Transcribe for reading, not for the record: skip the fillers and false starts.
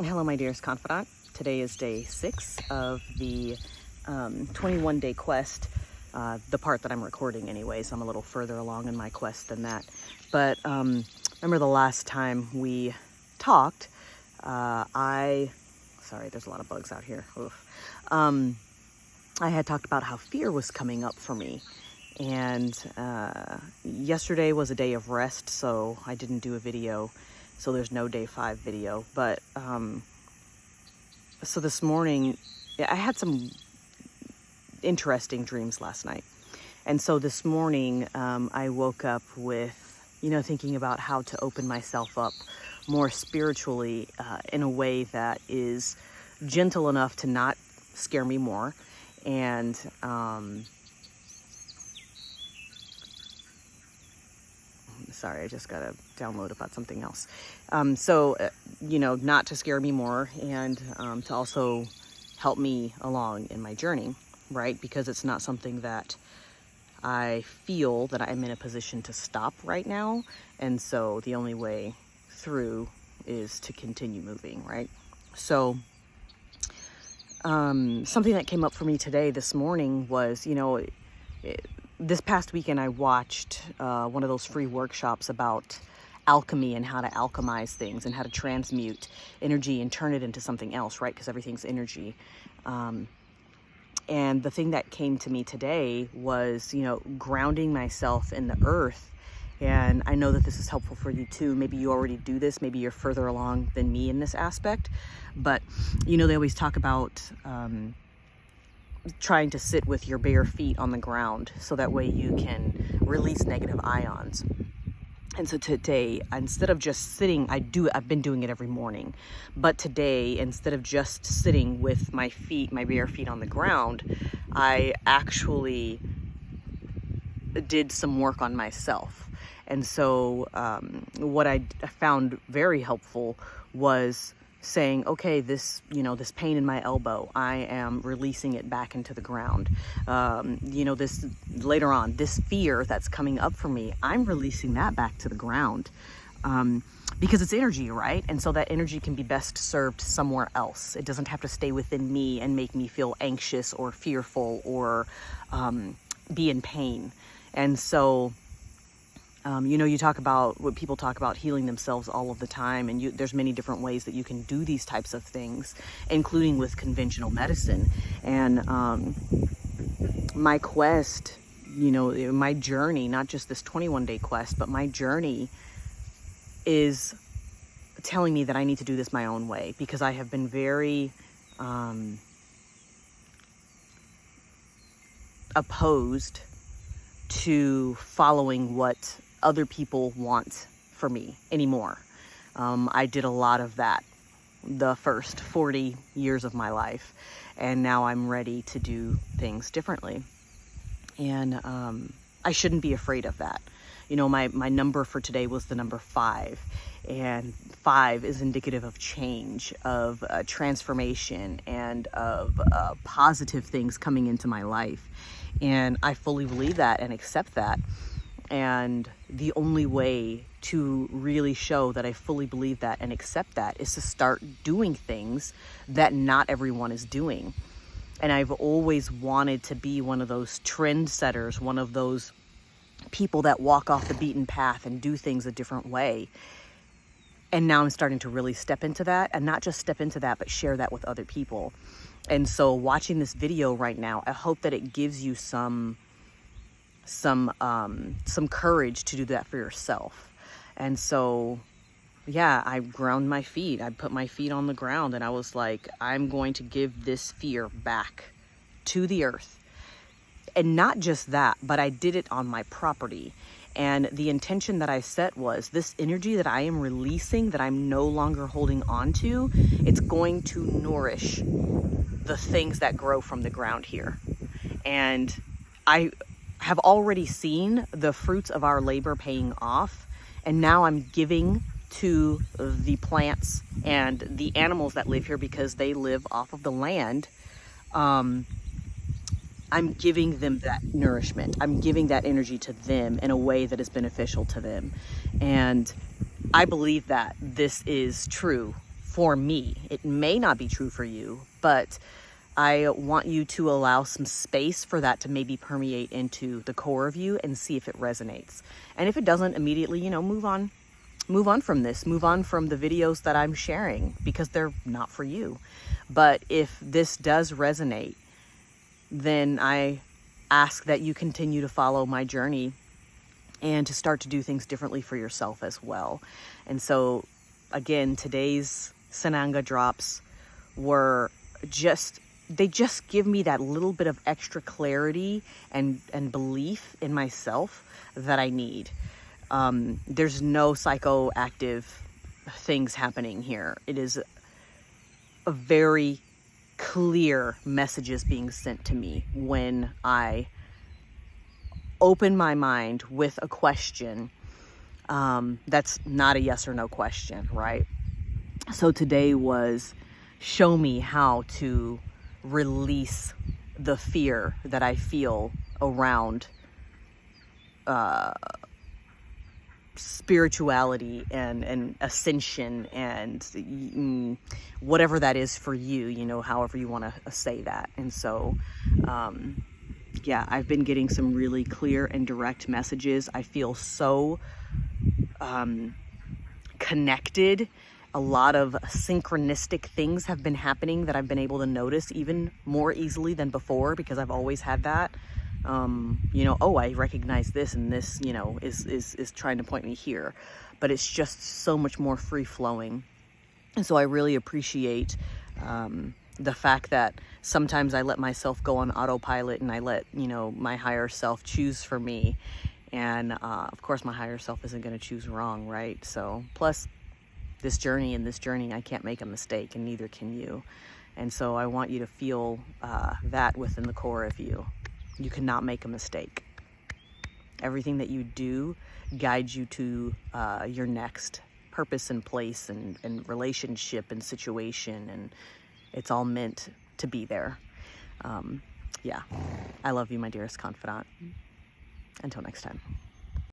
Hello, my dearest confidant. Today is day 6 of the 21-day quest. The part that I'm recording anyway, so I'm a little further along in my quest than that. But remember the last time we talked, sorry, there's a lot of bugs out here. I had talked about how fear was coming up for me. And yesterday was a day of rest, so I didn't do a video. So there's no day 5 video. But so this morning, I had some interesting dreams last night. And so this morning, I woke up with, thinking about how to open myself up more spiritually in a way that is gentle enough to not scare me more. And sorry, I just got to download about something else. Not to scare me more, and to also help me along in my journey, right? Because it's not something that I feel that I'm in a position to stop right now. And so the only way through is to continue moving, right? So something that came up for me this morning was, this past weekend I watched one of those free workshops about alchemy and how to alchemize things and how to transmute energy and turn it into something else, right? Because everything's energy. And the thing that came to me today was, grounding myself in the earth. And I know that this is helpful for you too. Maybe you already do this. Maybe you're further along than me in this aspect. But, they always talk about trying to sit with your bare feet on the ground so that way you can release negative ions. And so today, instead of just sitting, I've been doing it every morning, but today, instead of just sitting with my bare feet on the ground, I actually did some work on myself. And so what I found very helpful was saying, okay, this pain in my elbow, I am releasing it back into the ground. This later on, this fear that's coming up for me, I'm releasing that back to the ground, because it's energy, right? And so that energy can be best served somewhere else. It doesn't have to stay within me and make me feel anxious or fearful or be in pain. And so you talk about what people talk about, healing themselves all of the time. And there's many different ways that you can do these types of things, including with conventional medicine. And my quest, my journey, not just this 21-day quest, but my journey is telling me that I need to do this my own way, because I have been very opposed to following what other people want for me anymore. I did a lot of that the first 40 years of my life, and now I'm ready to do things differently. And I shouldn't be afraid of that. My number for today was the number 5, and 5 is indicative of change, of transformation, and of positive things coming into my life. And I fully believe that and accept that. And the only way to really show that I fully believe that and accept that is to start doing things that not everyone is doing. And I've always wanted to be one of those trendsetters, one of those people that walk off the beaten path and do things a different way. And now I'm starting to really step into that, and not just step into that, but share that with other people. And so watching this video right now, I hope that it gives you some courage to do that for yourself. And so, yeah, I ground my feet. I put my feet on the ground, and I was like, I'm going to give this fear back to the earth. And not just that, but I did it on my property. And the intention that I set was this energy that I am releasing, that I'm no longer holding on to, it's going to nourish the things that grow from the ground here. And I have already seen the fruits of our labor paying off. And now I'm giving to the plants and the animals that live here, because they live off of the land. I'm giving them that nourishment. I'm giving that energy to them in a way that is beneficial to them. And I believe that this is true for me. It may not be true for you, but I want you to allow some space for that to maybe permeate into the core of you and see if it resonates. And if it doesn't, immediately, you know, move on. Move on from this. Move on from the videos that I'm sharing because they're not for you. But if this does resonate, then I ask that you continue to follow my journey and to start to do things differently for yourself as well. And so, again, today's Sananga drops were they just give me that little bit of extra clarity and belief in myself that I need. There's no psychoactive things happening here. It is a very clear messages being sent to me when I open my mind with a question that's not a yes or no question, right? So today was show me how to release the fear that I feel around spirituality and ascension and whatever that is for you, you know, however you want to say that. And so, yeah, I've been getting some really clear and direct messages. I feel so connected. A lot of synchronistic things have been happening that I've been able to notice even more easily than before, because I've always had that. You know, oh, I recognize this, and this, you know, is trying to point me here, but it's just so much more free flowing. And so I really appreciate the fact that sometimes I let myself go on autopilot and I let, you know, my higher self choose for me. And of course, my higher self isn't going to choose wrong, right? So plus this journey, I can't make a mistake, and neither can you. And so I want you to feel that within the core of you. You cannot make a mistake. Everything that you do guides you to your next purpose and place and relationship and situation, and it's all meant to be there. Yeah, I love you, my dearest confidant. Until next time.